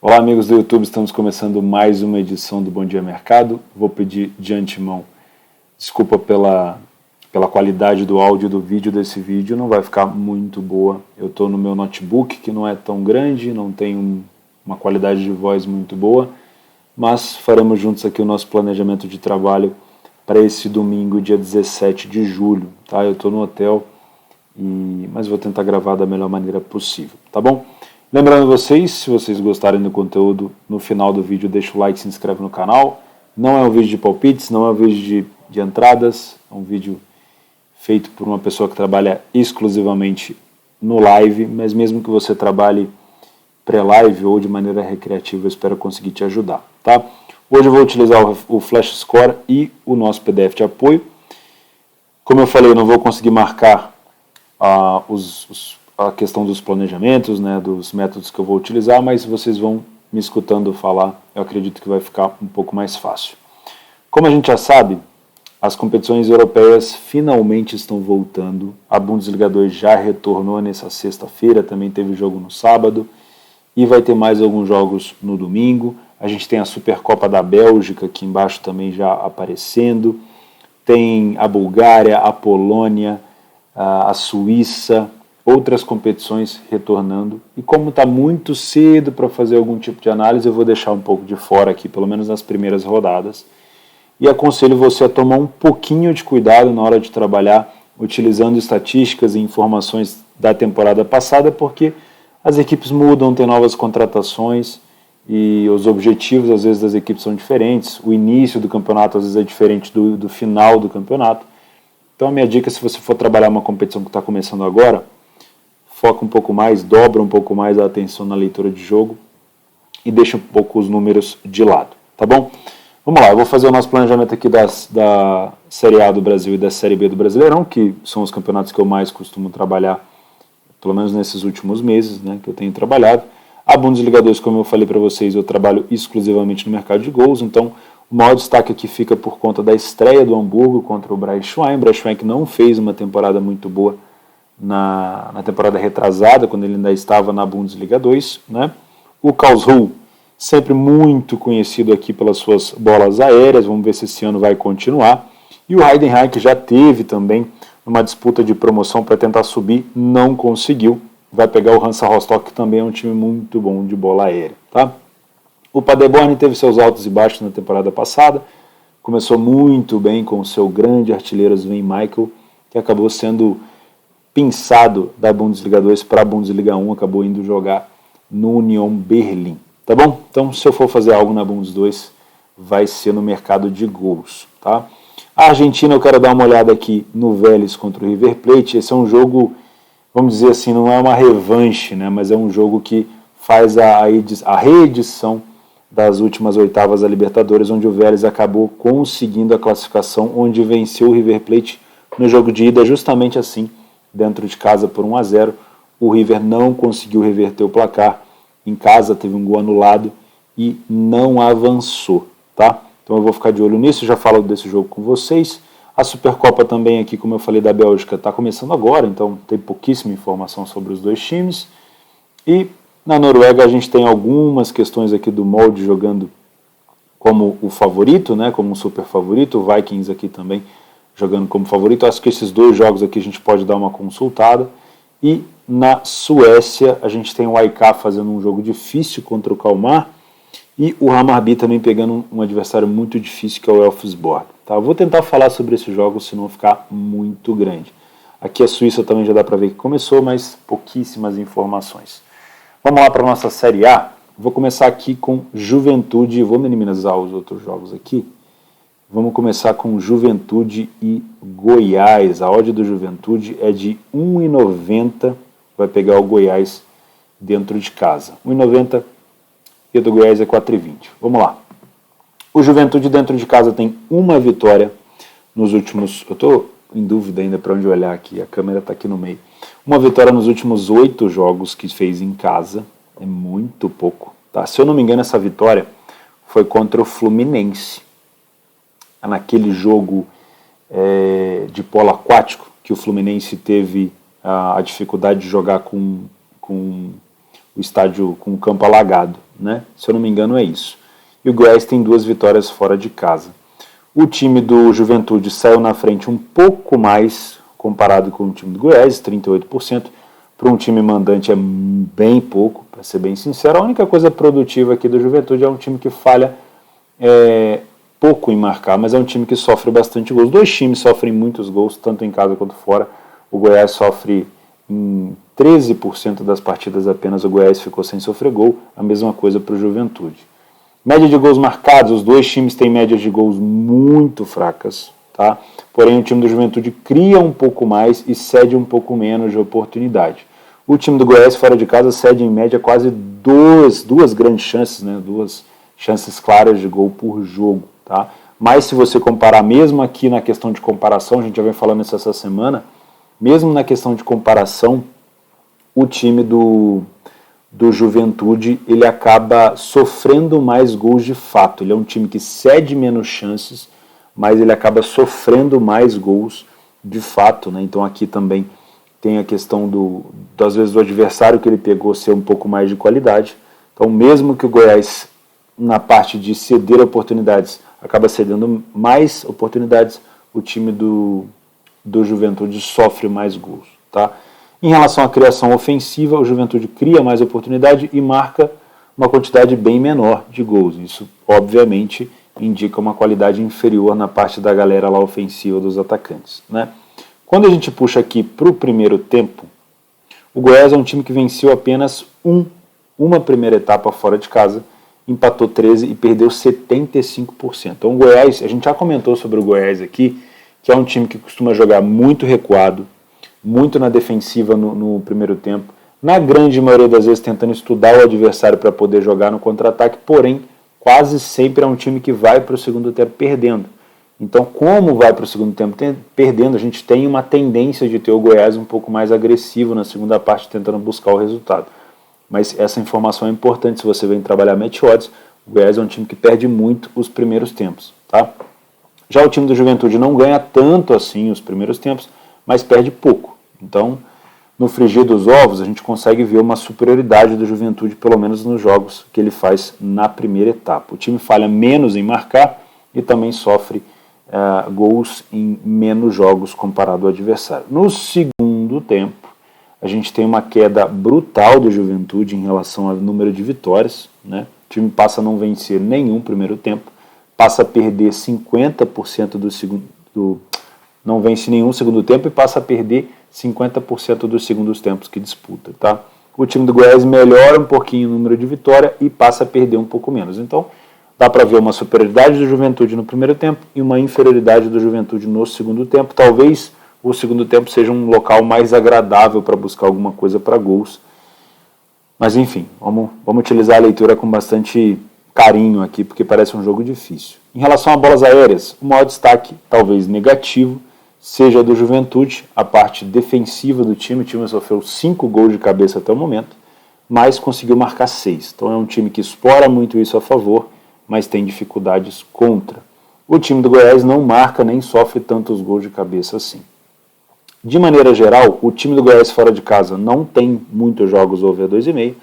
Olá, amigos do YouTube, estamos começando mais uma edição do Bom Dia Mercado. Vou pedir de antemão desculpa pela qualidade do áudio do vídeo desse vídeo, não vai ficar muito boa. Eu estou no meu notebook, que não é tão grande, não tem uma qualidade de voz muito boa, mas faremos juntos aqui o nosso planejamento de trabalho para esse domingo, dia 17 de julho. Tá? Eu estou no hotel, mas vou tentar gravar da melhor maneira possível, tá bom? Lembrando vocês, se vocês gostarem do conteúdo, no final do vídeo deixa o like e se inscreve no canal. Não é um vídeo de palpites, não é um vídeo de entradas, é um vídeo feito por uma pessoa que trabalha exclusivamente no live, mas mesmo que você trabalhe pré-live ou de maneira recreativa, eu espero conseguir te ajudar, tá? Hoje eu vou utilizar o Flash Score e o nosso PDF de apoio. Como eu falei, eu não vou conseguir marcar a questão dos planejamentos, né, dos métodos que eu vou utilizar, mas vocês vão me escutando falar, eu acredito que vai ficar um pouco mais fácil. Como a gente já sabe, as competições europeias finalmente estão voltando, a Bundesliga 2 já retornou nessa sexta-feira, também teve jogo no sábado, e vai ter mais alguns jogos no domingo. A gente tem a Supercopa da Bélgica aqui embaixo também já aparecendo, tem a Bulgária, a Polônia, a Suíça, outras competições retornando, e como está muito cedo para fazer algum tipo de análise, eu vou deixar um pouco de fora aqui, pelo menos nas primeiras rodadas, e aconselho você a tomar um pouquinho de cuidado na hora de trabalhar, utilizando estatísticas e informações da temporada passada, porque as equipes mudam, tem novas contratações, e os objetivos às vezes das equipes são diferentes, o início do campeonato às vezes é diferente do final do campeonato. Então a minha dica, se você for trabalhar uma competição que está começando agora, foca um pouco mais, dobra um pouco mais a atenção na leitura de jogo e deixa um pouco os números de lado, tá bom? Vamos lá, eu vou fazer o nosso planejamento aqui da Série A do Brasil e da Série B do Brasileirão, que são os campeonatos que eu mais costumo trabalhar, pelo menos nesses últimos meses, né, que eu tenho trabalhado. A Bundesliga 2, como eu falei para vocês, eu trabalho exclusivamente no mercado de gols, então o maior destaque aqui fica por conta da estreia do Hamburgo contra o Braunschweig. O Braunschweig que não fez uma temporada muito boa na temporada retrasada, quando ele ainda estava na Bundesliga 2, né? O Karlsruhe, sempre muito conhecido aqui pelas suas bolas aéreas, vamos ver se esse ano vai continuar. E o Heidenheim, que já teve também uma disputa de promoção para tentar subir, não conseguiu. Vai pegar o Hansa Rostock, que também é um time muito bom de bola aérea, tá? O Paderborn teve seus altos e baixos na temporada passada, começou muito bem com o seu grande artilheiro Sven Michael, que acabou sendo pinçado da Bundesliga 2 para a Bundesliga 1, acabou indo jogar no Union Berlim, tá bom? Então, se eu for fazer algo na Bundes 2, vai ser no mercado de gols, tá? A Argentina, eu quero dar uma olhada aqui no Vélez contra o River Plate. Esse é um jogo, vamos dizer assim, não é uma revanche, né? Mas é um jogo que faz a reedição das últimas oitavas da Libertadores, onde o Vélez acabou conseguindo a classificação, onde venceu o River Plate no jogo de ida, justamente assim, dentro de casa por 1-0, o River não conseguiu reverter o placar, em casa teve um gol anulado e não avançou, tá? Então eu vou ficar de olho nisso, já falo desse jogo com vocês. A Supercopa também aqui, como eu falei, da Bélgica, está começando agora, então tem pouquíssima informação sobre os dois times. E na Noruega a gente tem algumas questões aqui do molde jogando como o favorito, né, como um super favorito, o Vikings aqui também jogando como favorito. Acho que esses dois jogos aqui a gente pode dar uma consultada. E na Suécia a gente tem o AIK fazendo um jogo difícil contra o Kalmar e o Hammarby também pegando um adversário muito difícil, que é o Elfsborg. Tá? Eu vou tentar falar sobre esses jogos, se não ficar muito grande. Aqui a Suíça também já dá para ver que começou, mas pouquíssimas informações. Vamos lá para a nossa Série A. Vou começar aqui com Juventude, vou minimizar os outros jogos aqui. Vamos começar com Juventude e Goiás. A odd do Juventude é de 1,90. Vai pegar o Goiás dentro de casa. 1,90 e o do Goiás é 4,20. Vamos lá. O Juventude dentro de casa tem uma vitória nos últimos... Eu estou em dúvida ainda para onde olhar aqui. A câmera está aqui no meio. Uma vitória nos últimos 8 jogos que fez em casa. É muito pouco. Tá? Se eu não me engano, essa vitória foi contra o Fluminense. Naquele jogo de polo aquático, que o Fluminense teve a dificuldade de jogar com o estádio, com o campo alagado. né? Se eu não me engano é isso. E o Goiás tem 2 vitórias fora de casa. O time do Juventude saiu na frente um pouco mais comparado com o time do Goiás, 38%. Para um time mandante é bem pouco, para ser bem sincero. A única coisa produtiva aqui do Juventude é um time que falha pouco em marcar, mas é um time que sofre bastante gols. 2 times sofrem muitos gols, tanto em casa quanto fora. O Goiás sofre em 13% das partidas apenas, o Goiás ficou sem sofrer gol. A mesma coisa para o Juventude. Média de gols marcados, os 2 times têm médias de gols muito fracas, tá? Porém o time do Juventude cria um pouco mais e cede um pouco menos de oportunidade. O time do Goiás fora de casa cede em média quase duas grandes chances, né? 2 chances claras de gol por jogo, tá? Mas se você comparar, mesmo aqui na questão de comparação, a gente já vem falando isso essa semana, mesmo na questão de comparação, o time do Juventude, ele acaba sofrendo mais gols de fato. Ele é um time que cede menos chances, mas ele acaba sofrendo mais gols de fato, né? Então aqui também tem a questão às vezes, do adversário que ele pegou ser um pouco mais de qualidade. Então, mesmo que o Goiás, na parte de ceder oportunidades, acaba cedendo mais oportunidades, o time do Juventude sofre mais gols, tá? Em relação à criação ofensiva, o Juventude cria mais oportunidade e marca uma quantidade bem menor de gols. Isso, obviamente, indica uma qualidade inferior na parte da galera lá ofensiva dos atacantes, né? Quando a gente puxa aqui para o primeiro tempo, o Goiás é um time que venceu apenas uma primeira etapa fora de casa, empatou 13 e perdeu 75%. Então o Goiás, a gente já comentou sobre o Goiás aqui, que é um time que costuma jogar muito recuado, muito na defensiva no primeiro tempo, na grande maioria das vezes tentando estudar o adversário para poder jogar no contra-ataque, porém quase sempre é um time que vai para o segundo tempo perdendo. Então, como vai para o segundo tempo perdendo, a gente tem uma tendência de ter o Goiás um pouco mais agressivo na segunda parte, tentando buscar o resultado. Mas essa informação é importante se você vem trabalhar match odds. O Goiás é um time que perde muito os primeiros tempos, tá? Já o time do Juventude não ganha tanto assim os primeiros tempos, mas perde pouco. Então, no frigir dos ovos, a gente consegue ver uma superioridade do Juventude, pelo menos nos jogos que ele faz na primeira etapa. O time falha menos em marcar e também sofre gols em menos jogos comparado ao adversário. No segundo tempo, a gente tem uma queda brutal do Juventude em relação ao número de vitórias, né? O time passa a não vencer nenhum primeiro tempo, passa a perder 50% do segundo... não vence nenhum segundo tempo e passa a perder 50% dos segundos tempos que disputa, tá? O time do Goiás melhora um pouquinho o número de vitória e passa a perder um pouco menos. Então, dá para ver uma superioridade do Juventude no primeiro tempo e uma inferioridade do Juventude no segundo tempo. Talvez o segundo tempo seja um local mais agradável para buscar alguma coisa para gols. Mas enfim, vamos utilizar a leitura com bastante carinho aqui, porque parece um jogo difícil. Em relação a bolas aéreas, o maior destaque, talvez negativo, seja do Juventude, a parte defensiva do time. O time sofreu 5 gols de cabeça até o momento, mas conseguiu marcar 6. Então é um time que explora muito isso a favor, mas tem dificuldades contra. O time do Goiás não marca nem sofre tantos gols de cabeça assim. De maneira geral, o time do Goiás fora de casa não tem muitos jogos over 2,5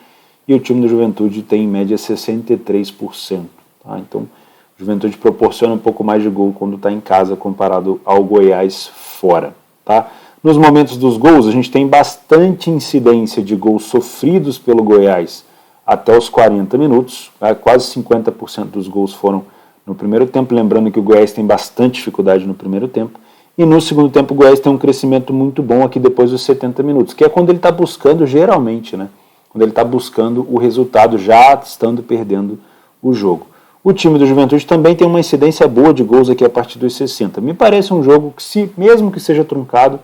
e o time do Juventude tem em média 63%. Tá? Então, o Juventude proporciona um pouco mais de gol quando está em casa comparado ao Goiás fora. Tá? Nos momentos dos gols, a gente tem bastante incidência de gols sofridos pelo Goiás até os 40 minutos, quase 50% dos gols foram no primeiro tempo, lembrando que o Goiás tem bastante dificuldade no primeiro tempo, e no segundo tempo o Goiás tem um crescimento muito bom aqui depois dos 70 minutos, que é quando ele está buscando, geralmente, né, quando ele está buscando o resultado, já estando perdendo o jogo. O time do Juventude também tem uma incidência boa de gols aqui a partir dos 60. Me parece um jogo que, mesmo que seja truncado,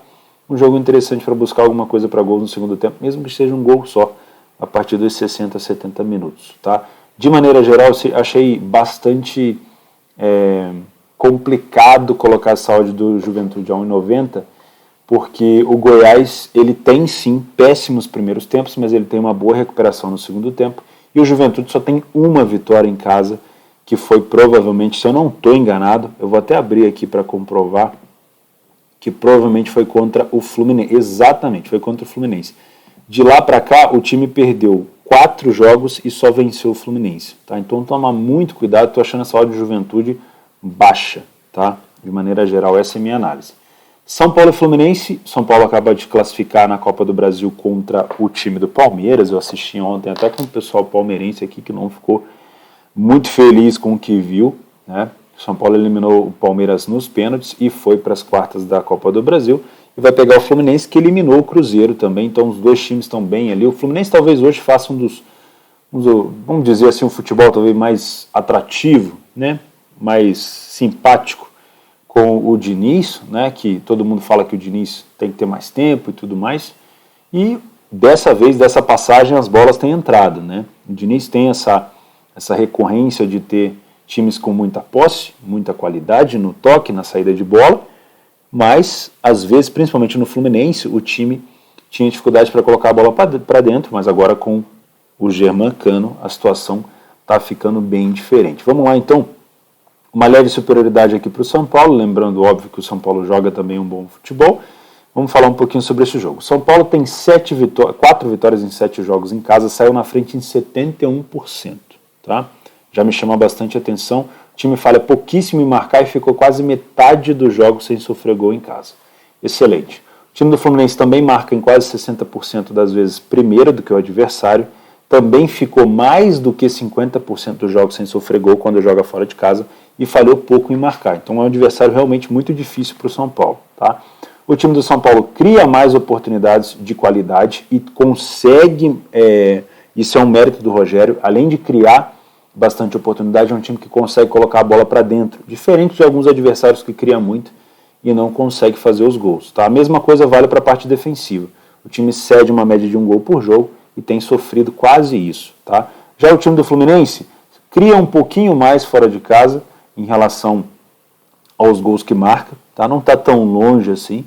um jogo interessante para buscar alguma coisa para gols no segundo tempo, mesmo que seja um gol só, a partir dos 60 a 70 minutos. Tá? De maneira geral, eu achei bastante complicado colocar essa odd do Juventude a 1,90, porque o Goiás ele tem sim péssimos primeiros tempos, mas ele tem uma boa recuperação no segundo tempo, e o Juventude só tem uma vitória em casa, que foi provavelmente, se eu não estou enganado, eu vou até abrir aqui para comprovar, que provavelmente foi contra o Fluminense. Exatamente, foi contra o Fluminense. De lá para cá, o time perdeu 4 jogos e só venceu o Fluminense. Tá? Então toma muito cuidado, estou achando essa odd de Juventude baixa. Tá? De maneira geral, essa é a minha análise. São Paulo e Fluminense. São Paulo acaba de classificar na Copa do Brasil contra o time do Palmeiras. Eu assisti ontem até com o pessoal palmeirense aqui que não ficou muito feliz com o que viu, né? São Paulo eliminou o Palmeiras nos pênaltis e foi para as quartas da Copa do Brasil e vai pegar o Fluminense, que eliminou o Cruzeiro também. Então os dois times estão bem ali. O Fluminense talvez hoje faça vamos dizer assim, um futebol talvez mais atrativo, né? Mais simpático com o Diniz, né? Que todo mundo fala que o Diniz tem que ter mais tempo e tudo mais. E dessa vez, dessa passagem, as bolas têm entrado, né? O Diniz tem essa recorrência de ter times com muita posse, muita qualidade no toque, na saída de bola, mas às vezes, principalmente no Fluminense, o time tinha dificuldade para colocar a bola para dentro, mas agora com o Germancano a situação está ficando bem diferente. Vamos lá então, uma leve superioridade aqui para o São Paulo, lembrando, óbvio, que o São Paulo joga também um bom futebol. Vamos falar um pouquinho sobre esse jogo. São Paulo tem 4 vitórias em 7 jogos em casa, saiu na frente em 71%. Tá? Já me chama bastante atenção. O time falha pouquíssimo em marcar e ficou quase metade dos jogos sem sofrer gol em casa. Excelente. O time do Fluminense também marca em quase 60% das vezes primeiro do que o adversário. Também ficou mais do que 50% dos jogos sem sofrer gol quando joga fora de casa e falhou pouco em marcar. Então é um adversário realmente muito difícil para o São Paulo. Tá? O time do São Paulo cria mais oportunidades de qualidade e consegue... Isso é um mérito do Rogério, além de criar bastante oportunidade, é um time que consegue colocar a bola para dentro, diferente de alguns adversários que criam muito e não consegue fazer os gols. Tá? A mesma coisa vale para a parte defensiva. O time cede uma média de 1 gol por jogo e tem sofrido quase isso. Tá? Já o time do Fluminense cria um pouquinho mais fora de casa em relação aos gols que marca, tá? Não está tão longe assim,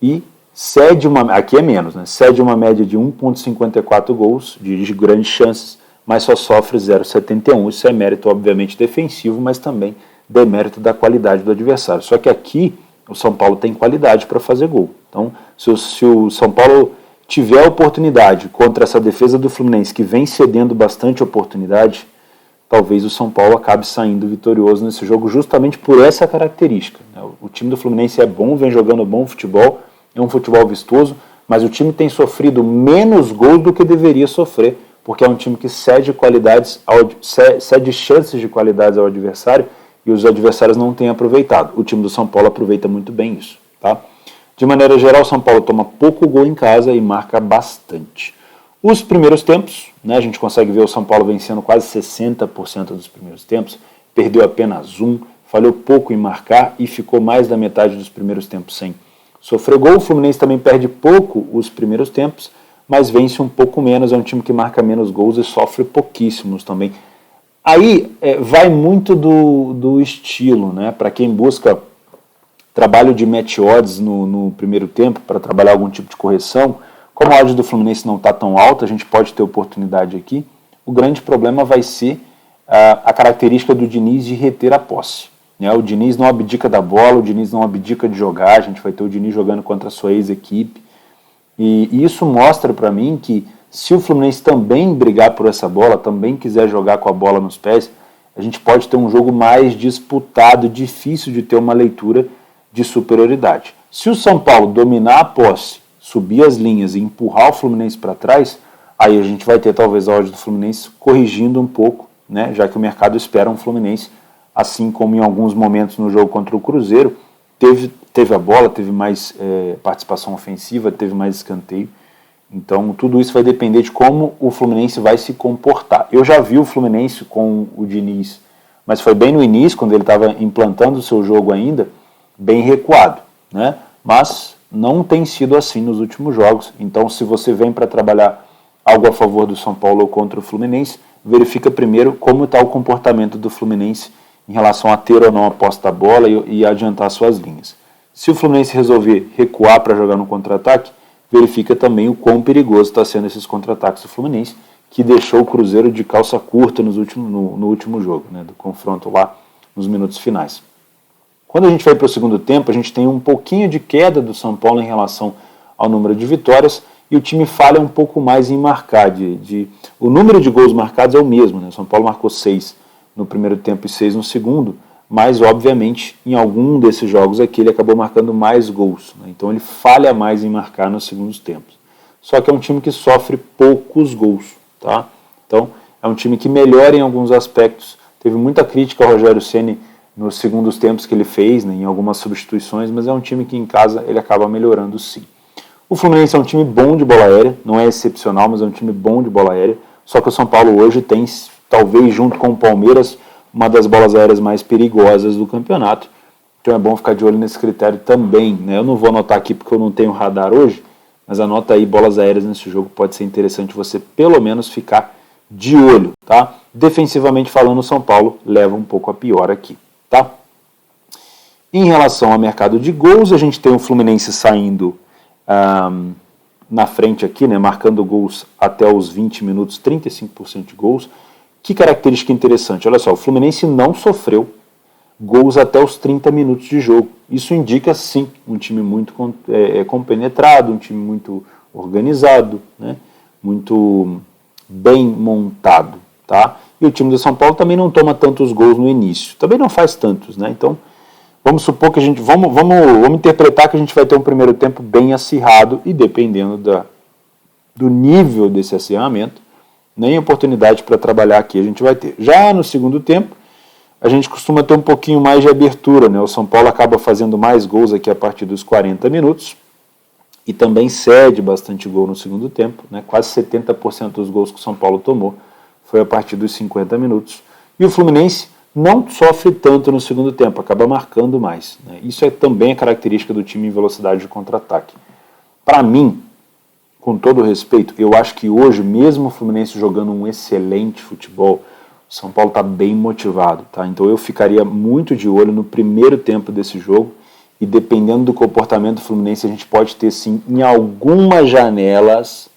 e cede aqui é menos, né? Cede uma média de 1,54 gols, de grandes chances, mas só sofre 0,71. Isso é mérito, obviamente, defensivo, mas também demérito da qualidade do adversário. Só que aqui o São Paulo tem qualidade para fazer gol. Então, se o São Paulo tiver oportunidade contra essa defesa do Fluminense, que vem cedendo bastante oportunidade, talvez o São Paulo acabe saindo vitorioso nesse jogo justamente por essa característica. O time do Fluminense é bom, vem jogando bom futebol, é um futebol vistoso, mas o time tem sofrido menos gols do que deveria sofrer, porque é um time que cede chances de qualidades ao adversário e os adversários não têm aproveitado. O time do São Paulo aproveita muito bem isso. Tá? De maneira geral, o São Paulo toma pouco gol em casa e marca bastante. Os primeiros tempos, né, a gente consegue ver o São Paulo vencendo quase 60% dos primeiros tempos, perdeu apenas 1, falhou pouco em marcar e ficou mais da metade dos primeiros tempos sem sofrer gol. O Fluminense também perde pouco os primeiros tempos, mas vence um pouco menos, é um time que marca menos gols e sofre pouquíssimos também. Aí vai muito do estilo, né? Para quem busca trabalho de match odds no primeiro tempo, para trabalhar algum tipo de correção, como a odd do Fluminense não está tão alta, a gente pode ter oportunidade aqui. O grande problema vai ser a característica do Diniz de reter a posse. Né? O Diniz não abdica da bola, o Diniz não abdica de jogar, a gente vai ter o Diniz jogando contra a sua ex-equipe. E isso mostra para mim que se o Fluminense também brigar por essa bola, também quiser jogar com a bola nos pés, a gente pode ter um jogo mais disputado, difícil de ter uma leitura de superioridade. Se o São Paulo dominar a posse, subir as linhas e empurrar o Fluminense para trás, aí a gente vai ter talvez a odd do Fluminense corrigindo um pouco, né, já que o mercado espera um Fluminense, assim como em alguns momentos no jogo contra o Cruzeiro, teve a bola, teve mais participação ofensiva, teve mais escanteio. Então tudo isso vai depender de como o Fluminense vai se comportar. Eu já vi o Fluminense com o Diniz, mas foi bem no início, quando ele estava implantando o seu jogo ainda, bem recuado, né? Mas não tem sido assim nos últimos jogos. Então, se você vem para trabalhar algo a favor do São Paulo ou contra o Fluminense, verifica primeiro como está o comportamento do Fluminense em relação a ter ou não a posse da bola e adiantar suas linhas. Se o Fluminense resolver recuar para jogar no contra-ataque, verifica também o quão perigoso está sendo esses contra-ataques do Fluminense, que deixou o Cruzeiro de calça curta no último jogo, né, do confronto lá nos minutos finais. Quando a gente vai para o segundo tempo, a gente tem um pouquinho de queda do São Paulo em relação ao número de vitórias e o time falha um pouco mais em marcar. O número de gols marcados é o mesmo, né? O São Paulo marcou 6 no primeiro tempo e 6 no segundo, mas obviamente em algum desses jogos aqui ele acabou marcando mais gols, né? Então ele falha mais em marcar nos segundos tempos. Só que é um time que sofre poucos gols, tá? Então é um time que melhora em alguns aspectos. Teve muita crítica ao Rogério Ceni nos segundos tempos que ele fez, né, em algumas substituições, mas é um time que em casa ele acaba melhorando sim. O Fluminense é um time bom de bola aérea, não é excepcional, mas é um time bom de bola aérea, só que o São Paulo hoje tem, talvez junto com o Palmeiras, uma das bolas aéreas mais perigosas do campeonato, então é bom ficar de olho nesse critério também, né? Eu não vou anotar aqui porque eu não tenho radar hoje, mas anota aí bolas aéreas nesse jogo, pode ser interessante você pelo menos ficar de olho, tá? Defensivamente falando, o São Paulo leva um pouco a pior aqui, tá? Em relação ao mercado de gols, a gente tem o Fluminense saindo na frente aqui, né, marcando gols até os 20 minutos, 35% de gols. Que característica interessante, olha só, o Fluminense não sofreu gols até os 30 minutos de jogo. Isso indica, sim, um time muito compenetrado, um time muito organizado, né, muito bem montado, tá? E o time do São Paulo também não toma tantos gols no início, também não faz tantos, né? Então, vamos supor que a gente, vamos interpretar que a gente vai ter um primeiro tempo bem acirrado e dependendo do nível desse acirramento, nem oportunidade para trabalhar aqui a gente vai ter. Já no segundo tempo, a gente costuma ter um pouquinho mais de abertura, né? O São Paulo acaba fazendo mais gols aqui a partir dos 40 minutos e também cede bastante gol no segundo tempo, né? Quase 70% dos gols que o São Paulo tomou foi a partir dos 50 minutos. E o Fluminense não sofre tanto no segundo tempo, acaba marcando mais, né? Isso é também a característica do time em velocidade de contra-ataque. Para mim, com todo respeito, eu acho que hoje, mesmo o Fluminense jogando um excelente futebol, o São Paulo está bem motivado, tá? Então eu ficaria muito de olho no primeiro tempo desse jogo e dependendo do comportamento do Fluminense, a gente pode ter sim, em algumas janelas,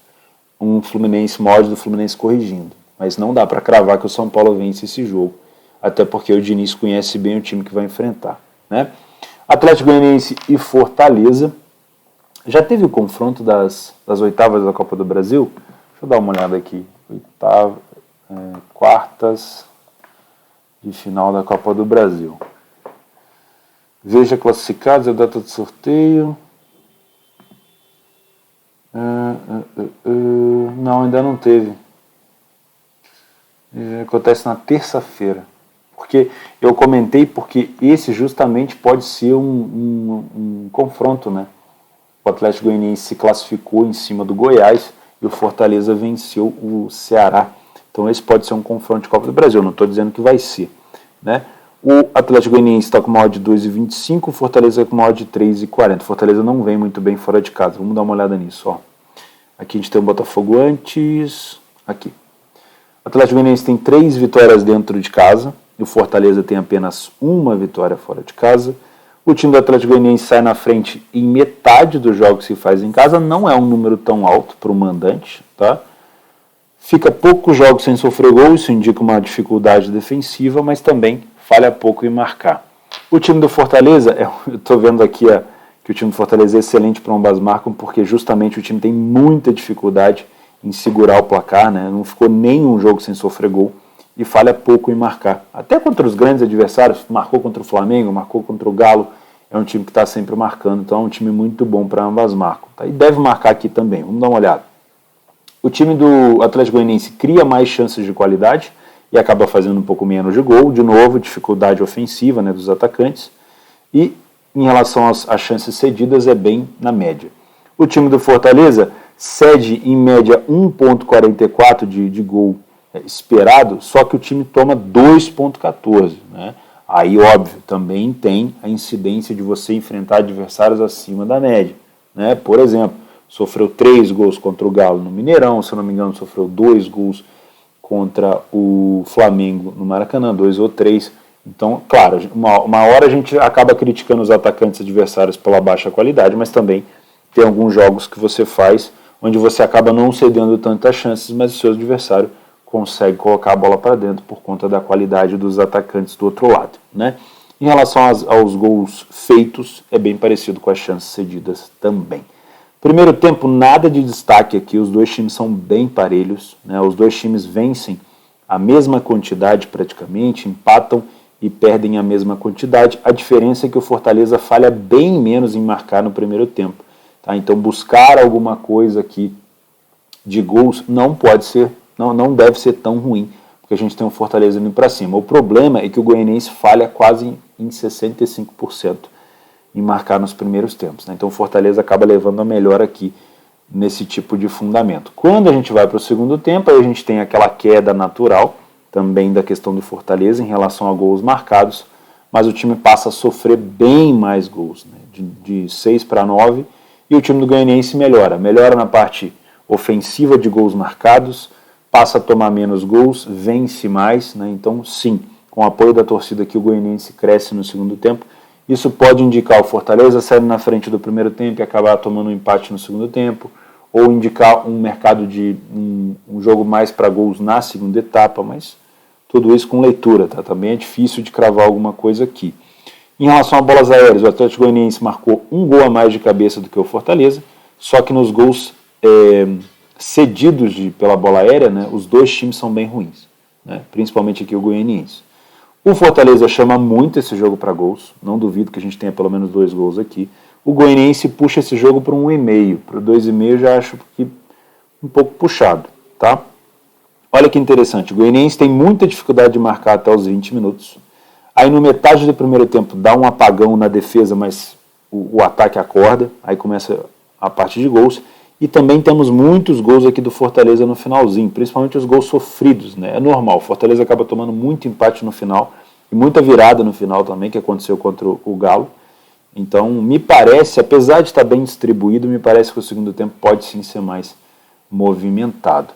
um Fluminense mod do Fluminense corrigindo. Mas não dá para cravar que o São Paulo vence esse jogo, até porque o Diniz conhece bem o time que vai enfrentar, né? Atlético Goianiense e Fortaleza. Já teve o confronto das oitavas da Copa do Brasil? Deixa eu dar uma olhada aqui. Quartas de final da Copa do Brasil. Veja classificados, a data de sorteio. Não, ainda não teve. Acontece na terça-feira. Porque eu comentei porque esse justamente pode ser um confronto, né? O Atlético Goianiense se classificou em cima do Goiás e o Fortaleza venceu o Ceará. Então esse pode ser um confronto de Copa do Brasil, não estou dizendo que vai ser, né? O Atlético Goianiense está com uma odd de 2,25, o Fortaleza com uma odd de 3,40. O Fortaleza não vem muito bem fora de casa, vamos dar uma olhada nisso, ó. Aqui a gente tem o Botafogo antes, aqui. O Atlético Goianiense tem 3 vitórias dentro de casa, e o Fortaleza tem apenas 1 vitória fora de casa. O time do Atlético Goianiense sai na frente em metade dos jogos que faz em casa, não é um número tão alto para o mandante, tá? Fica poucos jogos sem sofrer gol, isso indica uma dificuldade defensiva, mas também falha pouco em marcar. O time do Fortaleza, eu estou vendo aqui que o time do Fortaleza é excelente para ambas marcam, porque justamente o time tem muita dificuldade em segurar o placar, né? Não ficou nenhum jogo sem sofrer gol e falha pouco em marcar. Até contra os grandes adversários, marcou contra o Flamengo, marcou contra o Galo, é um time que está sempre marcando, então é um time muito bom para ambas marcam. Tá? E deve marcar aqui também, vamos dar uma olhada. O time do Atlético Goianiense cria mais chances de qualidade e acaba fazendo um pouco menos de gol, de novo, dificuldade ofensiva, né, dos atacantes, e em relação às chances cedidas é bem na média. O time do Fortaleza cede em média 1,44 de gol esperado, só que o time toma 2,14, né? Aí, óbvio, também tem a incidência de você enfrentar adversários acima da média, né? Por exemplo, sofreu 3 gols contra o Galo no Mineirão, se eu não me engano, sofreu 2 gols contra o Flamengo no Maracanã, 2 ou 3. Então, claro, uma hora a gente acaba criticando os atacantes adversários pela baixa qualidade, mas também tem alguns jogos que você faz onde você acaba não cedendo tantas chances, mas o seu adversário consegue colocar a bola para dentro por conta da qualidade dos atacantes do outro lado, né? Em relação aos gols feitos, é bem parecido com as chances cedidas também. Primeiro tempo, nada de destaque aqui, os dois times são bem parelhos, né? Os dois times vencem a mesma quantidade praticamente, empatam e perdem a mesma quantidade. A diferença é que o Fortaleza falha bem menos em marcar no primeiro tempo. Tá? Então buscar alguma coisa aqui de gols não deve ser tão ruim, porque a gente tem um Fortaleza indo para cima. O problema é que o Goianiense falha quase em 65% em marcar nos primeiros tempos. Né? Então o Fortaleza acaba levando a melhor aqui nesse tipo de fundamento. Quando a gente vai para o segundo tempo, aí a gente tem aquela queda natural também da questão do Fortaleza em relação a gols marcados, mas o time passa a sofrer bem mais gols, né? de 6 para 9, e o time do Goianiense melhora na parte ofensiva de gols marcados, passa a tomar menos gols, vence mais, né? Então sim, com o apoio da torcida aqui o Goianiense cresce no segundo tempo. Isso pode indicar o Fortaleza saindo na frente do primeiro tempo e acabar tomando um empate no segundo tempo, ou indicar um mercado de um jogo mais para gols na segunda etapa, mas tudo isso com leitura, tá? Também é difícil de cravar alguma coisa aqui. Em relação a bolas aéreas, o Atlético Goianiense marcou um gol a mais de cabeça do que o Fortaleza, só que nos gols cedidos pela bola aérea, né, os dois times são bem ruins, né? Principalmente aqui o Goianiense. O Fortaleza chama muito esse jogo para gols, não duvido que a gente tenha pelo menos 2 gols aqui. O Goianiense puxa esse jogo para 1,5, para 2,5 já acho que um pouco puxado, tá? Olha que interessante, o Goianiense tem muita dificuldade de marcar até os 20 minutos. Aí no metade do primeiro tempo dá um apagão na defesa, mas o ataque acorda, aí começa a parte de gols. E também temos muitos gols aqui do Fortaleza no finalzinho, principalmente os gols sofridos, né? É normal, o Fortaleza acaba tomando muito empate no final e muita virada no final também, que aconteceu contra o Galo. Então, me parece, apesar de estar bem distribuído, me parece que o segundo tempo pode sim ser mais movimentado.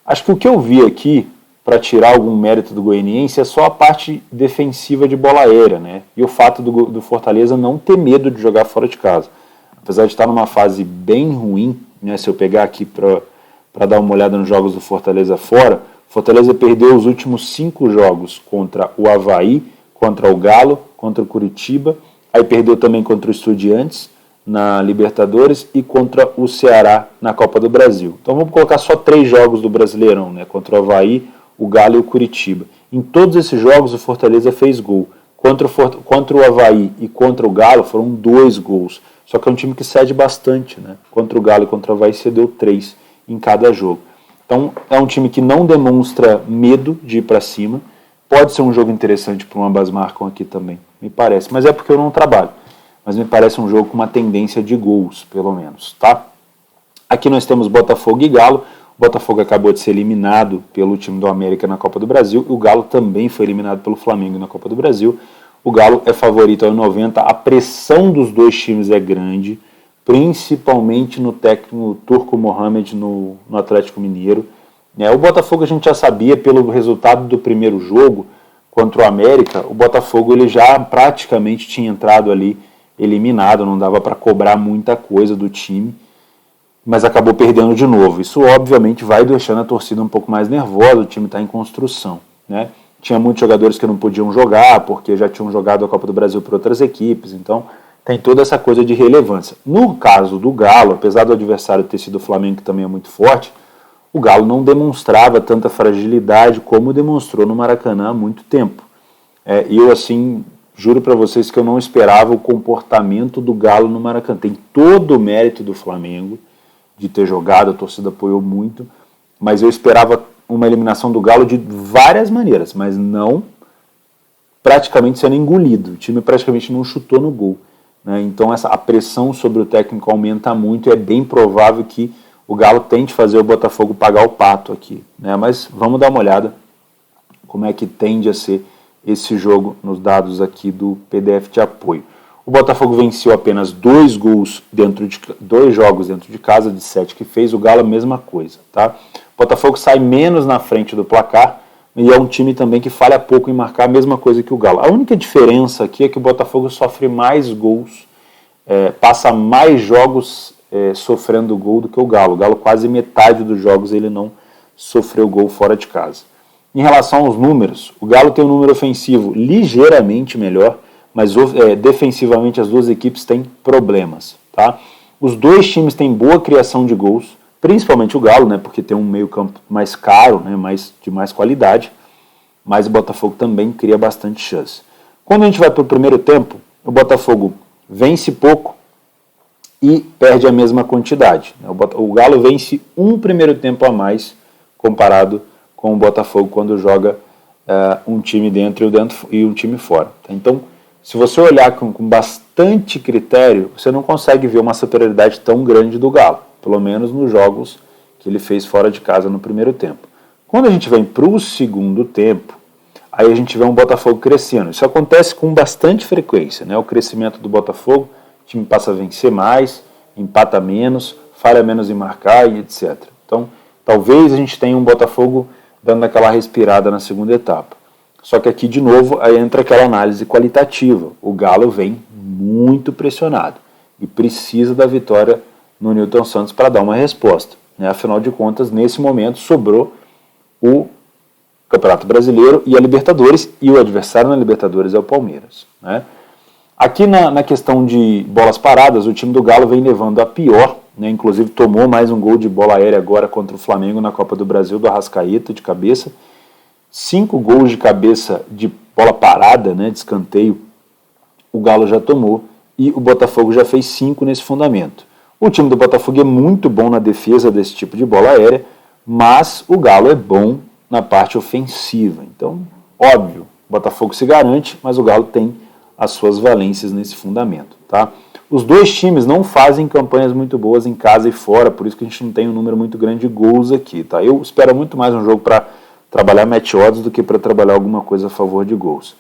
Acho que o que eu vi aqui, para tirar algum mérito do Goianiense, é só a parte defensiva de bola aérea, né? E o fato do Fortaleza não ter medo de jogar fora de casa. Apesar de estar numa fase bem ruim, né, se eu pegar aqui para dar uma olhada nos jogos do Fortaleza fora, Fortaleza perdeu os últimos 5 jogos contra o Avaí, contra o Galo, contra o Curitiba, aí perdeu também contra o Estudiantes na Libertadores e contra o Ceará na Copa do Brasil. Então vamos colocar só 3 jogos do Brasileirão, né, contra o Avaí, o Galo e o Curitiba. Em todos esses jogos o Fortaleza fez gol. Contra o Avaí e contra o Galo foram 2 gols. Só que é um time que cede bastante, né? Contra o Galo e contra o Avaí cedeu 3 em cada jogo. Então é um time que não demonstra medo de ir para cima. Pode ser um jogo interessante para um ambas marcam aqui também, me parece. Mas é porque eu não trabalho. Mas me parece um jogo com uma tendência de gols, pelo menos, tá? Aqui nós temos Botafogo e Galo. O Botafogo acabou de ser eliminado pelo time do América na Copa do Brasil. O Galo também foi eliminado pelo Flamengo na Copa do Brasil. O Galo é favorito ao 90, a pressão dos dois times é grande, principalmente no técnico Turco Mohamed no Atlético Mineiro. O Botafogo a gente já sabia pelo resultado do primeiro jogo contra o América, o Botafogo ele já praticamente tinha entrado ali eliminado, não dava para cobrar muita coisa do time, mas acabou perdendo de novo. Isso obviamente vai deixando a torcida um pouco mais nervosa, o time está em construção, né? Tinha muitos jogadores que não podiam jogar, porque já tinham jogado a Copa do Brasil por outras equipes, então tem toda essa coisa de relevância. No caso do Galo, apesar do adversário ter sido o Flamengo, que também é muito forte, o Galo não demonstrava tanta fragilidade como demonstrou no Maracanã há muito tempo. E eu, assim, juro para vocês que eu não esperava o comportamento do Galo no Maracanã. Tem todo o mérito do Flamengo de ter jogado, a torcida apoiou muito, mas eu esperava uma eliminação do Galo de várias maneiras, mas não praticamente sendo engolido. O time praticamente não chutou no gol, né? Então a pressão sobre o técnico aumenta muito e é bem provável que o Galo tente fazer o Botafogo pagar o pato aqui, né? Mas vamos dar uma olhada como é que tende a ser esse jogo nos dados aqui do PDF de apoio. O Botafogo venceu apenas 2 jogos dentro de casa, de 7 que fez. O Galo a mesma coisa, tá? O Botafogo sai menos na frente do placar e é um time também que falha pouco em marcar a mesma coisa que o Galo. A única diferença aqui é que o Botafogo sofre mais gols, passa mais jogos sofrendo gol do que o Galo. O Galo quase metade dos jogos ele não sofreu gol fora de casa. Em relação aos números, o Galo tem um número ofensivo ligeiramente melhor, mas defensivamente as duas equipes têm problemas, tá? Os dois times têm boa criação de gols, principalmente o Galo, né, porque tem um meio-campo mais caro, né, de mais qualidade, mas o Botafogo também cria bastante chance. Quando a gente vai para o primeiro tempo, o Botafogo vence pouco e perde a mesma quantidade. O Galo vence um primeiro tempo a mais comparado com o Botafogo quando joga um time dentro e um time fora. Então, se você olhar com bastante critério, você não consegue ver uma superioridade tão grande do Galo, pelo menos nos jogos que ele fez fora de casa no primeiro tempo. Quando a gente vem para o segundo tempo, aí a gente vê um Botafogo crescendo. Isso acontece com bastante frequência, né? O crescimento do Botafogo, o time passa a vencer mais, empata menos, falha menos em marcar e etc. Então, talvez a gente tenha um Botafogo dando aquela respirada na segunda etapa. Só que aqui, de novo, aí entra aquela análise qualitativa. O Galo vem muito pressionado e precisa da vitória no Newton Santos para dar uma resposta, né? Afinal de contas, nesse momento, sobrou o Campeonato Brasileiro e a Libertadores, e o adversário na Libertadores é o Palmeiras, né? Aqui na questão de bolas paradas, o time do Galo vem levando a pior, né? Inclusive tomou mais um gol de bola aérea agora contra o Flamengo na Copa do Brasil, do Arrascaeta, de cabeça. 5 gols de cabeça de bola parada, né, de escanteio, o Galo já tomou, e o Botafogo já fez 5 nesse fundamento. O time do Botafogo é muito bom na defesa desse tipo de bola aérea, mas o Galo é bom na parte ofensiva. Então, óbvio, o Botafogo se garante, mas o Galo tem as suas valências nesse fundamento, tá? Os dois times não fazem campanhas muito boas em casa e fora, por isso que a gente não tem um número muito grande de gols aqui, tá? Eu espero muito mais um jogo para trabalhar match odds do que para trabalhar alguma coisa a favor de gols.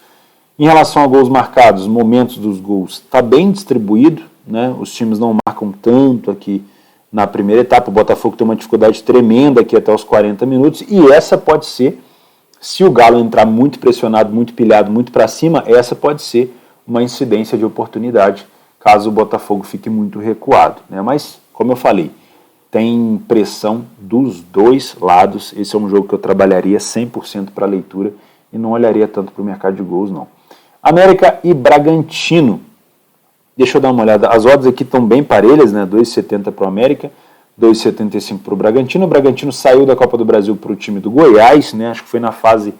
Em relação a gols marcados, momentos dos gols, está bem distribuído, né? Os times não marcam tanto aqui na primeira etapa. O Botafogo tem uma dificuldade tremenda aqui até os 40 minutos, e essa pode ser, se o Galo entrar muito pressionado, muito pilhado, muito para cima, essa pode ser uma incidência de oportunidade, caso o Botafogo fique muito recuado, né? Mas, como eu falei, tem pressão dos dois lados. Esse é um jogo que eu trabalharia 100% para leitura e não olharia tanto para o mercado de gols, não. América e Bragantino. Deixa eu dar uma olhada. As odds aqui estão bem parelhas, né? 2,70 para o América, 2,75 para o Bragantino. O Bragantino saiu da Copa do Brasil para o time do Goiás, né? Acho que foi na fase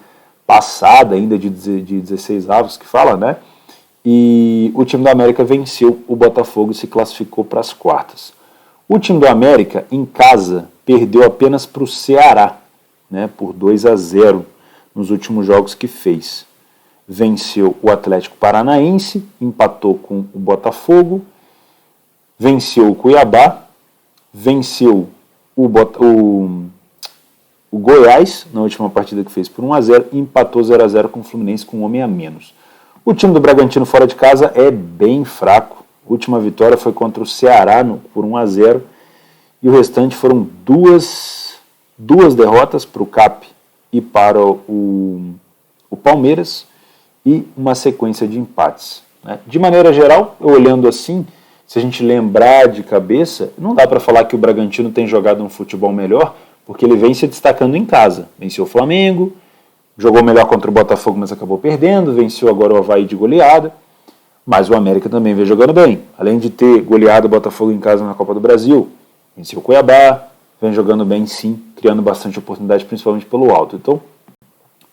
passada ainda de 16 avos que fala, né? E o time do América venceu o Botafogo e se classificou para as quartas. O time do América, em casa, perdeu apenas para o Ceará, né, por 2-0 nos últimos jogos que fez. Venceu o Atlético Paranaense, empatou com o Botafogo, venceu o Cuiabá, venceu o Goiás, na última partida que fez por 1-0, e empatou 0-0 com o Fluminense com um homem a menos. O time do Bragantino fora de casa é bem fraco. A última vitória foi contra o Ceará por 1-0, e o restante foram duas derrotas para o CAP e para o Palmeiras, e uma sequência de empates, né? De maneira geral, olhando assim, se a gente lembrar de cabeça, não dá para falar que o Bragantino tem jogado um futebol melhor, porque ele vem se destacando em casa. Venceu o Flamengo, jogou melhor contra o Botafogo, mas acabou perdendo, venceu agora o Avaí de goleada. Mas o América também vem jogando bem. Além de ter goleado o Botafogo em casa na Copa do Brasil, venceu o Cuiabá, vem jogando bem sim, criando bastante oportunidade, principalmente pelo alto. Então,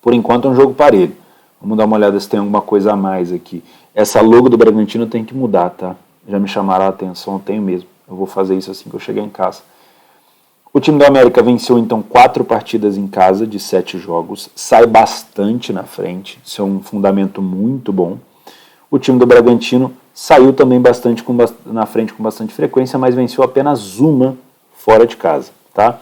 por enquanto é um jogo parelho. Vamos dar uma olhada se tem alguma coisa a mais aqui. Essa logo do Bragantino tem que mudar, tá? Já me chamaram a atenção, eu tenho mesmo. Eu vou fazer isso assim que eu chegar em casa. O time do América venceu então 4 partidas em casa de 7 jogos, sai bastante na frente, isso é um fundamento muito bom. O time do Bragantino saiu também bastante na frente com bastante frequência, mas venceu apenas uma fora de casa, tá?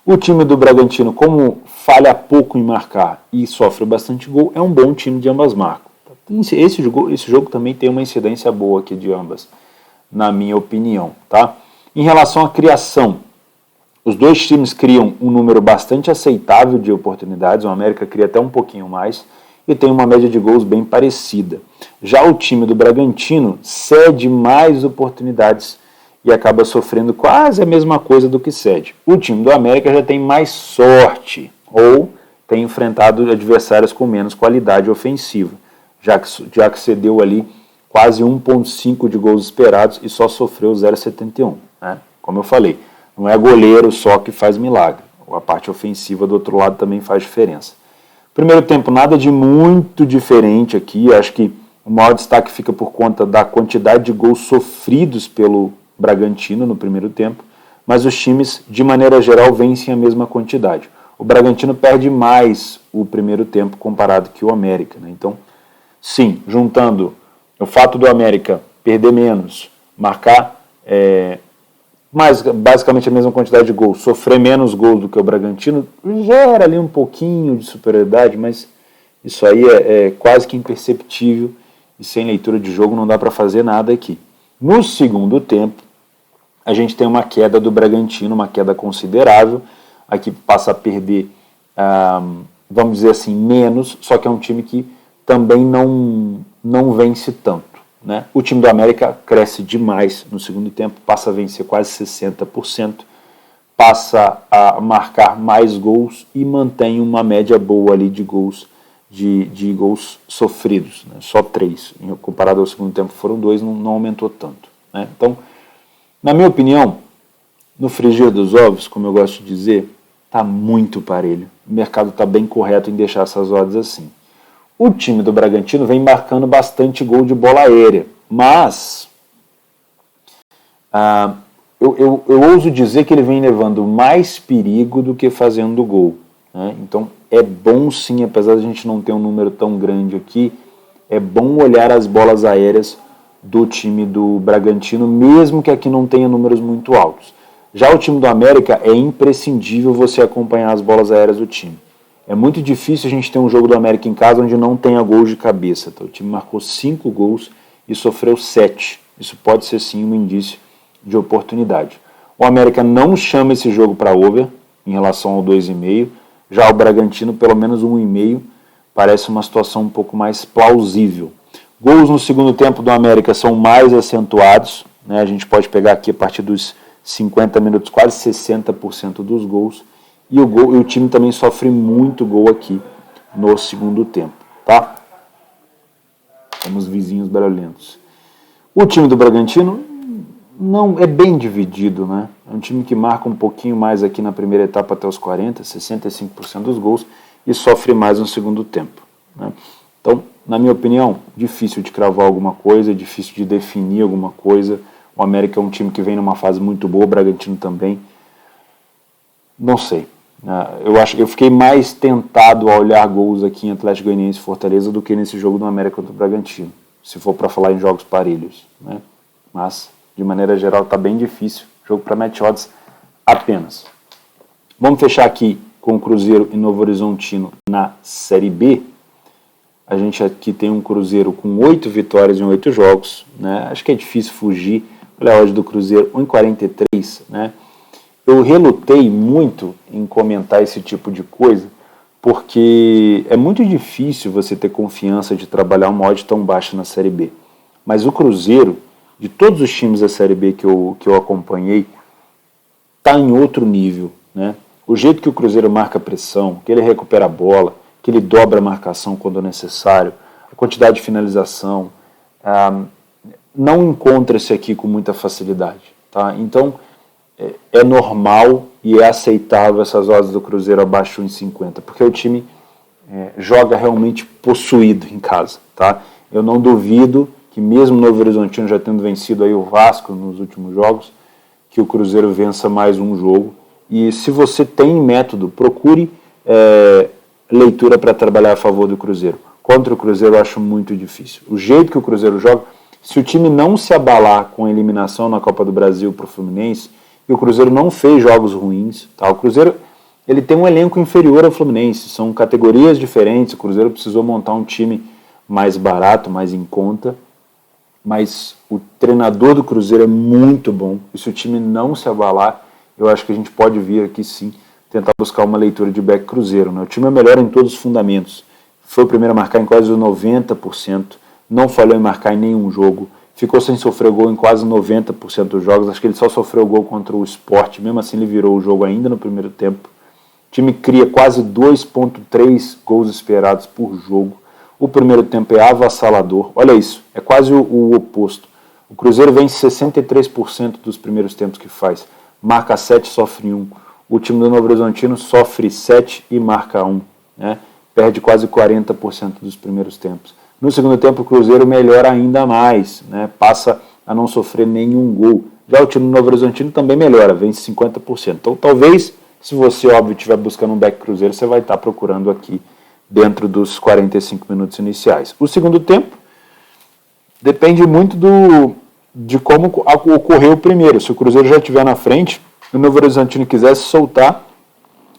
O time do Bragantino, como falha pouco em marcar e sofre bastante gol, é um bom time de ambas marcas. Esse jogo também tem uma incidência boa aqui de ambas, na minha opinião, tá? Em relação à criação, os dois times criam um número bastante aceitável de oportunidades, o América cria até um pouquinho mais, e tem uma média de gols bem parecida. Já o time do Bragantino cede mais oportunidades e acaba sofrendo quase a mesma coisa do que cede. O time do América já tem mais sorte, ou tem enfrentado adversários com menos qualidade ofensiva, já que cedeu ali quase 1,5 de gols esperados e só sofreu 0,71. Né? Como eu falei, não é goleiro só que faz milagre. A parte ofensiva do outro lado também faz diferença. Primeiro tempo, nada de muito diferente aqui. Acho que o maior destaque fica por conta da quantidade de gols sofridos pelo Bragantino no primeiro tempo, mas os times, de maneira geral, vencem a mesma quantidade. O Bragantino perde mais o primeiro tempo comparado que o América. Né? Então, sim, juntando o fato do América perder menos, marcar basicamente a mesma quantidade de gols, sofrer menos gols do que o Bragantino, gera ali um pouquinho de superioridade, mas isso aí é quase que imperceptível e sem leitura de jogo não dá para fazer nada aqui. No segundo tempo, a gente tem uma queda do Bragantino, uma queda considerável, aqui passa a perder, vamos dizer assim, menos, só que é um time que também não vence tanto. Né? O time do América cresce demais no segundo tempo, passa a vencer quase 60%, passa a marcar mais gols e mantém uma média boa ali de gols, de gols sofridos, né? Só 3, comparado ao segundo tempo foram 2, não aumentou tanto. Né? Então, na minha opinião, no frigir dos ovos, como eu gosto de dizer, está muito parelho. O mercado está bem correto em deixar essas odds assim. O time do Bragantino vem marcando bastante gol de bola aérea, mas eu ouso dizer que ele vem levando mais perigo do que fazendo gol. Né? Então é bom sim, apesar de a gente não ter um número tão grande aqui, é bom olhar as bolas aéreas do time do Bragantino, mesmo que aqui não tenha números muito altos. Já o time do América é imprescindível você acompanhar as bolas aéreas do time. É muito difícil a gente ter um jogo do América em casa onde não tenha gols de cabeça. Então, o time marcou 5 gols e sofreu 7. Isso pode ser sim um indício de oportunidade. O América não chama esse jogo para over em relação ao 2,5. Já o Bragantino, pelo menos 1,5, parece uma situação um pouco mais plausível. Gols no segundo tempo do América são mais acentuados. Né? A gente pode pegar aqui a partir dos 50 minutos, quase 60% dos gols. E o time também sofre muito gol aqui no segundo tempo, tá? Temos vizinhos barulhentos. O time do Bragantino não é bem dividido, né? É um time que marca um pouquinho mais aqui na primeira etapa até os 40, 65% dos gols e sofre mais no segundo tempo. Né? Então, na minha opinião, difícil de cravar alguma coisa, difícil de definir alguma coisa. O América é um time que vem numa fase muito boa, o Bragantino também. Não sei. Eu fiquei mais tentado a olhar gols aqui em Atlético Goianiense e Fortaleza do que nesse jogo do América contra o Bragantino, se for para falar em jogos parelhos. Né? Mas, de maneira geral, está bem difícil. Jogo para match odds apenas. Vamos fechar aqui com o Cruzeiro e Novo Horizontino na Série B. A gente aqui tem um Cruzeiro com 8 vitórias em 8 jogos. Né? Acho que é difícil fugir. Olha a odd do Cruzeiro, 1,43, né? Eu relutei muito em comentar esse tipo de coisa, porque é muito difícil você ter confiança de trabalhar uma odd tão baixa na Série B. Mas o Cruzeiro, de todos os times da Série B que eu acompanhei, está em outro nível. Né? O jeito que o Cruzeiro marca pressão, que ele recupera a bola, que ele dobra a marcação quando necessário, a quantidade de finalização, não encontra-se aqui com muita facilidade. Tá? Então, é normal e é aceitável essas odds do Cruzeiro abaixo de 1,50, porque o time joga realmente possuído em casa. Tá? Eu não duvido que mesmo o Novo Horizontino já tendo vencido aí o Vasco nos últimos jogos, que o Cruzeiro vença mais um jogo. E se você tem método, procure leitura para trabalhar a favor do Cruzeiro. Contra o Cruzeiro eu acho muito difícil. O jeito que o Cruzeiro joga, se o time não se abalar com a eliminação na Copa do Brasil para o Fluminense, e o Cruzeiro não fez jogos ruins, tá? O Cruzeiro ele tem um elenco inferior ao Fluminense, são categorias diferentes, o Cruzeiro precisou montar um time mais barato, mais em conta, mas o treinador do Cruzeiro é muito bom, e se o time não se abalar, eu acho que a gente pode vir aqui sim, tentar buscar uma leitura de back Cruzeiro. Né? O time é melhor em todos os fundamentos, foi o primeiro a marcar em quase 90%, não falhou em marcar em nenhum jogo, ficou sem sofrer gol em quase 90% dos jogos. Acho que ele só sofreu gol contra o Sport, mesmo assim ele virou o jogo ainda no primeiro tempo. O time cria quase 2,3 gols esperados por jogo. O primeiro tempo é avassalador. Olha isso, é quase o oposto. O Cruzeiro vence 63% dos primeiros tempos que faz. Marca 7, sofre 1. O time do Novo Horizontino sofre 7 e marca 1. Né? Perde quase 40% dos primeiros tempos. No segundo tempo, o Cruzeiro melhora ainda mais. Né? Passa a não sofrer nenhum gol. Já o time do Novo Horizontino também melhora, vence 50%. Então, talvez, se você, óbvio, estiver buscando um back Cruzeiro, você vai estar procurando aqui dentro dos 45 minutos iniciais. O segundo tempo depende muito de como ocorreu o primeiro. Se o Cruzeiro já estiver na frente, e o Novo Horizontino quisesse soltar,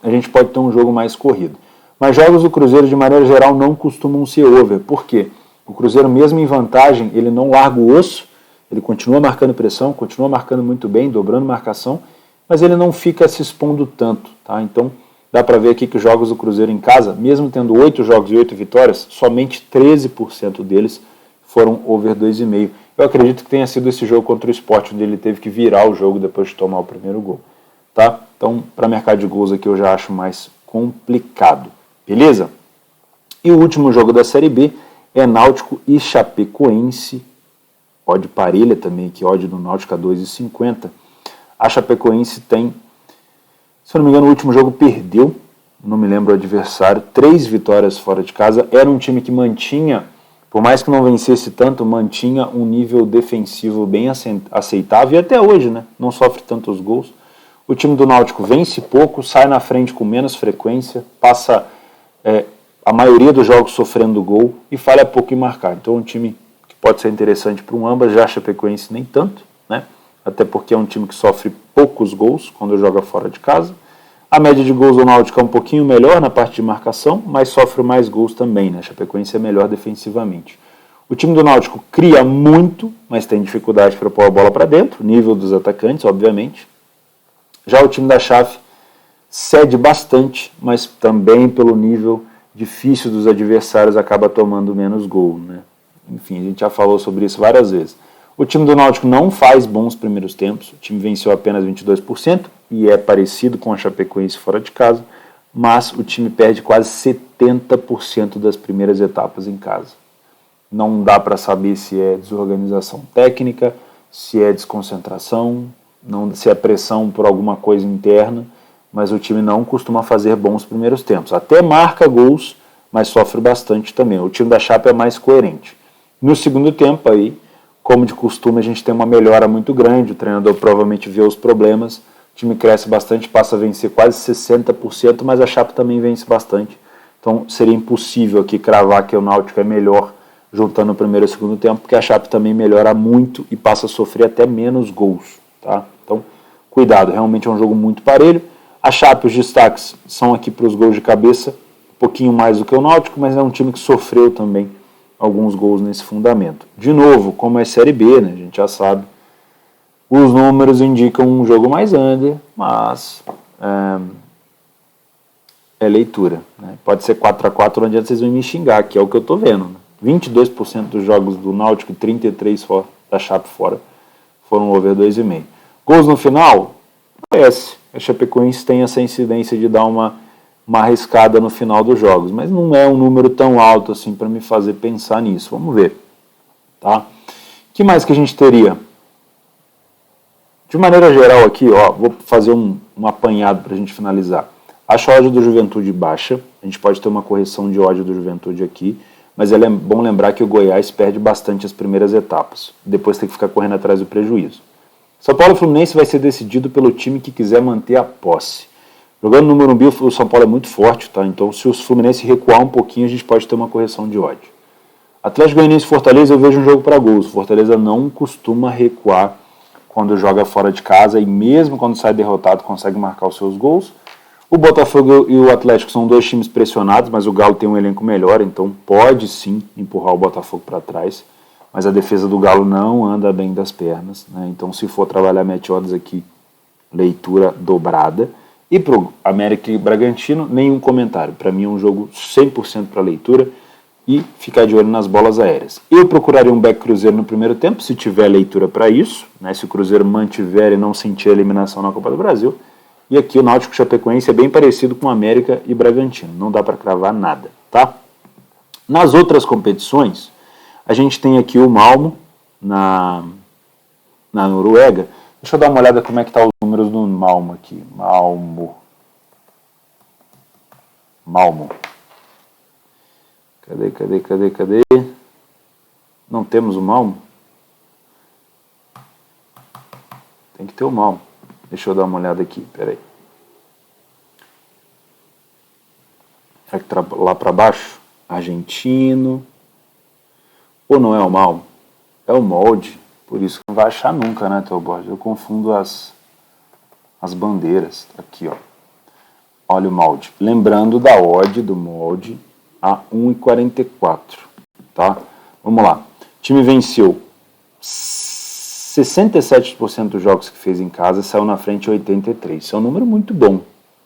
a gente pode ter um jogo mais corrido. Mas jogos do Cruzeiro, de maneira geral, não costumam ser over. Por quê? O Cruzeiro, mesmo em vantagem, ele não larga o osso, ele continua marcando pressão, continua marcando muito bem, dobrando marcação, mas ele não fica se expondo tanto. Tá? Então, dá para ver aqui que os jogos do Cruzeiro em casa, mesmo tendo 8 jogos e 8 vitórias, somente 13% deles foram over 2,5. Eu acredito que tenha sido esse jogo contra o Sport, onde ele teve que virar o jogo depois de tomar o primeiro gol. Tá? Então, para mercado de gols aqui eu já acho mais complicado. Beleza? E o último jogo da Série B é Náutico e Chapecoense. Odd parelha também aqui, odd do Náutico a 2,50. A Chapecoense tem, se eu não me engano, o último jogo perdeu, não me lembro o adversário, 3 vitórias fora de casa. Era um time que mantinha, por mais que não vencesse tanto, mantinha um nível defensivo bem aceitável, e até hoje, né? Não sofre tantos gols. O time do Náutico vence pouco, sai na frente com menos frequência, passa a maioria dos jogos sofrendo gol e falha pouco em marcar. Então é um time que pode ser interessante para um ambas, já a Chapecoense nem tanto, né? Até porque é um time que sofre poucos gols quando joga fora de casa. A média de gols do Náutico é um pouquinho melhor na parte de marcação, mas sofre mais gols também, né? A Chapecoense é melhor defensivamente. O time do Náutico cria muito, mas tem dificuldade para pôr a bola para dentro, nível dos atacantes, obviamente. Já o time da Chape cede bastante, mas também pelo nível difícil dos adversários acaba tomando menos gol, né? Enfim, a gente já falou sobre isso várias vezes. O time do Náutico não faz bons primeiros tempos, o time venceu apenas 22% e é parecido com a Chapecoense fora de casa, mas o time perde quase 70% das primeiras etapas em casa. Não dá para saber se é desorganização técnica, se é desconcentração, se é pressão por alguma coisa interna, mas o time não costuma fazer bons primeiros tempos. Até marca gols, mas sofre bastante também. O time da Chape é mais coerente. No segundo tempo aí, como de costume, a gente tem uma melhora muito grande, o treinador provavelmente vê os problemas, o time cresce bastante, passa a vencer quase 60%, mas a Chape também vence bastante. Então seria impossível aqui cravar que o Náutico é melhor juntando o primeiro e o segundo tempo, porque a Chape também melhora muito e passa a sofrer até menos gols. Tá? Então, cuidado, realmente é um jogo muito parelho. A Chape, os destaques são aqui para os gols de cabeça, um pouquinho mais do que o Náutico, mas é um time que sofreu também alguns gols nesse fundamento. De novo, como é Série B, né, a gente já sabe, os números indicam um jogo mais under, mas é leitura. Né? Pode ser 4-4, não adianta vocês me xingar, que é o que eu estou vendo. Né? 22% dos jogos do Náutico, 33% da Chape fora, foram over 2,5. Gols no final? Parece. A Chapecoense tem essa incidência de dar uma arriscada no final dos jogos, mas não é um número tão alto assim para me fazer pensar nisso. Vamos ver. Tá? O que mais que a gente teria? De maneira geral aqui, ó, vou fazer um apanhado para a gente finalizar. Acho a odd do Juventude baixa, a gente pode ter uma correção de odd do Juventude aqui, mas é bom lembrar que o Goiás perde bastante as primeiras etapas, depois tem que ficar correndo atrás do prejuízo. São Paulo e Fluminense vai ser decidido pelo time que quiser manter a posse. Jogando no Morumbi, o São Paulo é muito forte, tá? Então se o Fluminense recuar um pouquinho, a gente pode ter uma correção de odd. Atlético Goianiense e Fortaleza, eu vejo um jogo para gols. Fortaleza não costuma recuar quando joga fora de casa e mesmo quando sai derrotado consegue marcar os seus gols. O Botafogo e o Atlético são dois times pressionados, mas o Galo tem um elenco melhor, então pode sim empurrar o Botafogo para trás. Mas a defesa do Galo não anda bem das pernas, né? Então se for trabalhar match odds aqui, leitura dobrada. E para o América e Bragantino, nenhum comentário. Para mim é um jogo 100% para leitura e ficar de olho nas bolas aéreas. Eu procuraria um back Cruzeiro no primeiro tempo, se tiver leitura para isso, né? Se o Cruzeiro mantiver e não sentir a eliminação na Copa do Brasil. E aqui o Náutico Chapecoense é bem parecido com o América e Bragantino. Não dá para cravar nada, tá? Nas outras competições, a gente tem aqui o Malmo, na Noruega. Deixa eu dar uma olhada como é que tá os números do Malmo aqui. Malmo. Cadê? Não temos o Malmo? Tem que ter o Malmo. Deixa eu dar uma olhada aqui, peraí. Lá para baixo, argentino. Ou não é o Malmo? É o molde. Por isso que não vai achar nunca, né, Teoborges? Eu confundo as bandeiras. Aqui, ó. Olha o molde. Lembrando da odd do molde a 1,44. Tá? Vamos lá. O time venceu 67% dos jogos que fez em casa, saiu na frente 83%. Isso é um número muito bom,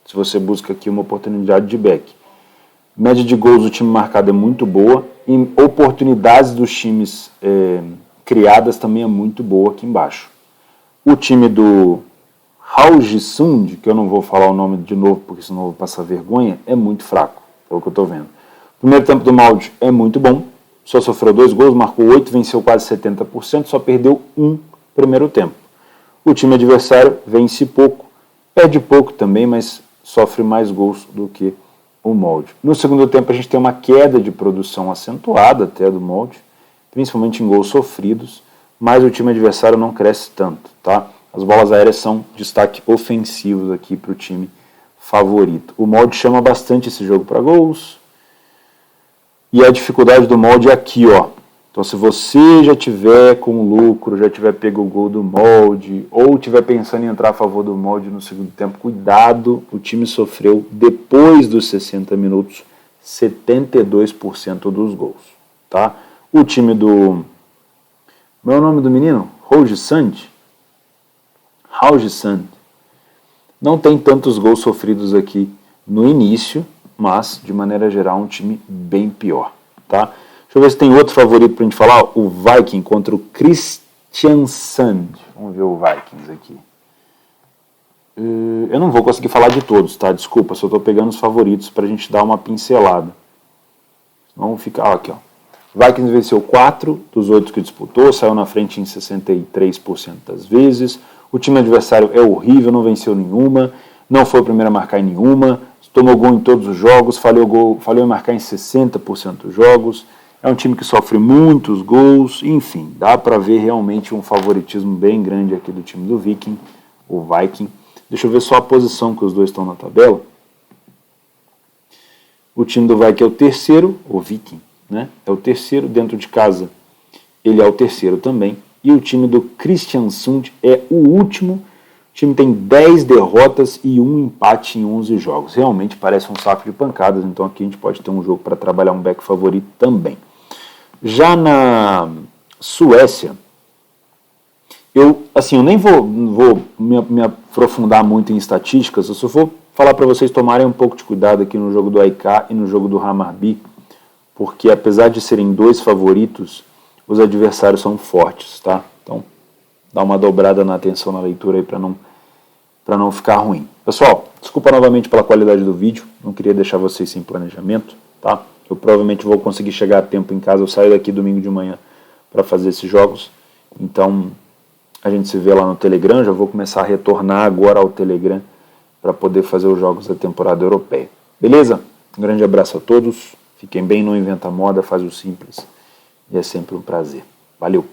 se você busca aqui uma oportunidade de back. Média de gols do time marcado é muito boa, e oportunidades dos times criadas também é muito boa aqui embaixo. O time do Haugesund, que eu não vou falar o nome de novo, porque senão eu vou passar vergonha, é muito fraco, é o que eu estou vendo. O primeiro tempo do Molde é muito bom, só sofreu 2 gols, marcou 8, venceu quase 70%, só perdeu 1 primeiro tempo. O time adversário vence pouco, perde pouco também, mas sofre mais gols do que o Molde. No segundo tempo a gente tem uma queda de produção acentuada até do Molde, principalmente em gols sofridos, mas o time adversário não cresce tanto, tá? As bolas aéreas são destaque ofensivos aqui para o time favorito. O Molde chama bastante esse jogo para gols, e a dificuldade do Molde é aqui, ó. Então, se você já tiver com lucro, já tiver pego o gol do Molde, ou tiver pensando em entrar a favor do Molde no segundo tempo, cuidado, o time sofreu, depois dos 60 minutos, 72% dos gols, tá? O time do... Qual é o nome do menino? Haugesund. Não tem tantos gols sofridos aqui no início, mas, de maneira geral, um time bem pior, tá? Deixa eu ver se tem outro favorito pra gente falar. O Viking contra o Kristiansand. Vamos ver o Vikings aqui. Eu não vou conseguir falar de todos, tá? Desculpa, só tô pegando os favoritos pra gente dar uma pincelada. Vamos ficar aqui, ó. Vikings venceu 4 dos 8 que disputou, saiu na frente em 63% das vezes. O time adversário é horrível, não venceu nenhuma, não foi o primeiro a marcar em nenhuma, tomou gol em todos os jogos, falhou em marcar em 60% dos jogos. É um time que sofre muitos gols, enfim, dá para ver realmente um favoritismo bem grande aqui do time do Viking, o Viking. Deixa eu ver só a posição que os dois estão na tabela. O time do Viking é o terceiro, o Viking, né? É o terceiro, dentro de casa ele é o terceiro também. E o time do Kristiansund é o último. O time tem 10 derrotas e 1 empate em 11 jogos. Realmente parece um saco de pancadas, então aqui a gente pode ter um jogo para trabalhar um back favorito também. Já na Suécia, eu nem vou me aprofundar muito em estatísticas, eu só vou falar para vocês tomarem um pouco de cuidado aqui no jogo do AIK e no jogo do Hammarby, porque apesar de serem 2 favoritos, os adversários são fortes, tá? Então, dá uma dobrada na atenção na leitura aí para não ficar ruim. Pessoal, desculpa novamente pela qualidade do vídeo, não queria deixar vocês sem planejamento, tá? Eu provavelmente vou conseguir chegar a tempo em casa, eu saio daqui domingo de manhã para fazer esses jogos, então a gente se vê lá no Telegram, já vou começar a retornar agora ao Telegram para poder fazer os jogos da temporada europeia. Beleza? Um grande abraço a todos, fiquem bem, não inventa moda, faz o simples, e é sempre um prazer. Valeu!